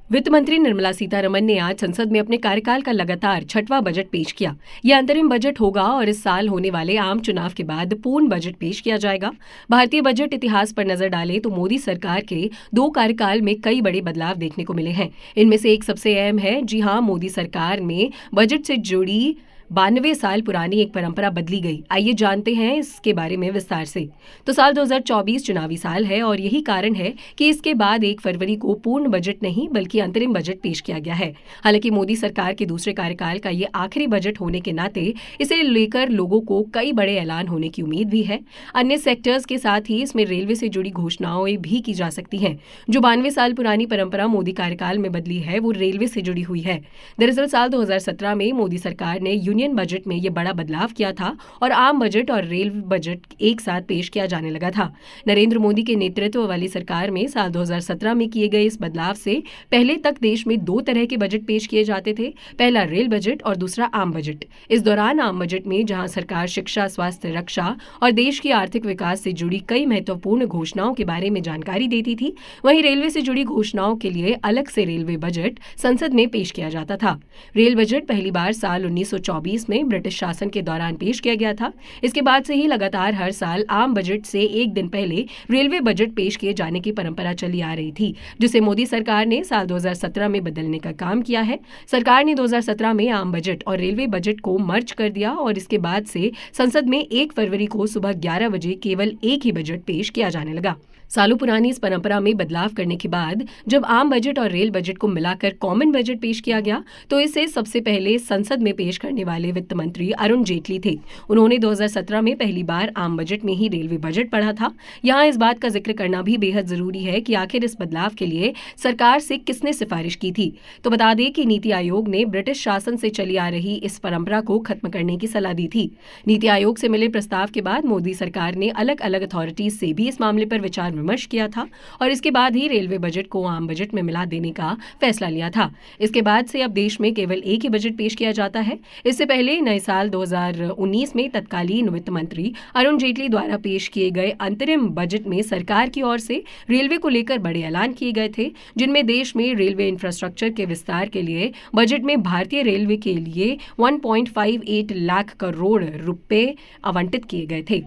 वित्त मंत्री निर्मला सीतारमण ने आज संसद में अपने कार्यकाल का लगातार 6वां बजट पेश किया। यह अंतरिम बजट होगा और इस साल होने वाले आम चुनाव के बाद पूर्ण बजट पेश किया जाएगा। भारतीय बजट इतिहास पर नजर डालें तो मोदी सरकार के 2 कार्यकाल में कई बड़े बदलाव देखने को मिले हैं। इनमें से एक सबसे अहम है, जी हां, मोदी सरकार में बजट से जुड़ी 92 साल पुरानी एक परंपरा बदली गई। आइए जानते हैं इसके बारे में विस्तार से। तो साल 2024 चुनावी साल है और यही कारण है कि इसके बाद 1 फरवरी को पूर्ण बजट नहीं बल्कि अंतरिम बजट पेश किया गया है। हालांकि मोदी सरकार के दूसरे कार्यकाल का ये आखिरी बजट होने के नाते इसे लेकर लोगों को कई बड़े ऐलान होने की उम्मीद भी है। अन्य सेक्टर्स के साथ ही इसमें रेलवे से जुड़ी घोषणाएं भी की जा सकती हैं। जो 92 साल पुरानी परंपरा मोदी कार्यकाल में बदली है वो रेलवे से जुड़ी हुई है। दरअसल साल 2017 में मोदी सरकार ने यूनियन बजट में यह बड़ा बदलाव किया था और आम बजट और रेल बजट एक साथ पेश किया जाने लगा था। नरेंद्र मोदी के नेतृत्व वाली सरकार में साल 2017 में किए गए इस बदलाव से पहले तक देश में 2 तरह के बजट पेश किए जाते थे, पहला रेल बजट और दूसरा आम बजट। इस दौरान आम बजट में जहां सरकार शिक्षा, स्वास्थ्य, रक्षा और देश की आर्थिक विकास से जुड़ी कई महत्वपूर्ण घोषणाओं के बारे में जानकारी देती थी, वहीं रेलवे से जुड़ी घोषणाओं के लिए अलग से रेलवे बजट संसद में पेश किया जाता था। रेल बजट पहली बार साल 1924 में ब्रिटिश शासन के दौरान पेश किया गया था। इसके बाद से ही लगातार हर साल आम बजट से एक दिन पहले रेलवे बजट पेश किए जाने की परंपरा चली आ रही थी, जिसे मोदी सरकार ने साल 2017 में बदलने का काम किया है। सरकार ने 2017 में आम बजट और रेलवे बजट को मर्ज कर दिया और इसके बाद से संसद में 1 फरवरी को सुबह 11 बजे केवल एक ही बजट पेश किया जाने लगा। सालों पुरानी इस परंपरा में बदलाव करने के बाद जब आम बजट और रेल बजट को मिलाकर कॉमन बजट पेश किया गया तो इसे सबसे पहले संसद में पेश करने वाले वित्त मंत्री अरुण जेटली थे। उन्होंने 2017 में पहली बार आम बजट में ही रेलवे बजट पढ़ा था। यहाँ इस बात का जिक्र करना भी बेहद जरूरी है कि आखिर इस बदलाव के लिए सरकार से किसने सिफारिश की थी। तो बता दें कि नीति आयोग ने ब्रिटिश शासन से चली आ रही इस परंपरा को खत्म करने की सलाह दी थी। नीति आयोग से मिले प्रस्ताव के बाद मोदी सरकार ने अलग अलग अथॉरिटीज से भी इस मामले पर विचार विमर्श किया था और इसके बाद ही रेलवे बजट को आम बजट में मिला देने का फैसला लिया था। इसके बाद से अब देश में केवल एक ही बजट पेश किया जाता है। इससे पहले नए साल 2019 में तत्कालीन वित्त मंत्री अरुण जेटली द्वारा पेश किए गए अंतरिम बजट में सरकार की ओर से रेलवे को लेकर बड़े ऐलान किए गए थे, जिनमें देश में रेलवे इंफ्रास्ट्रक्चर के विस्तार के लिए बजट में भारतीय रेलवे के लिए 1.58 लाख करोड़ रुपए आवंटित किए गए थे।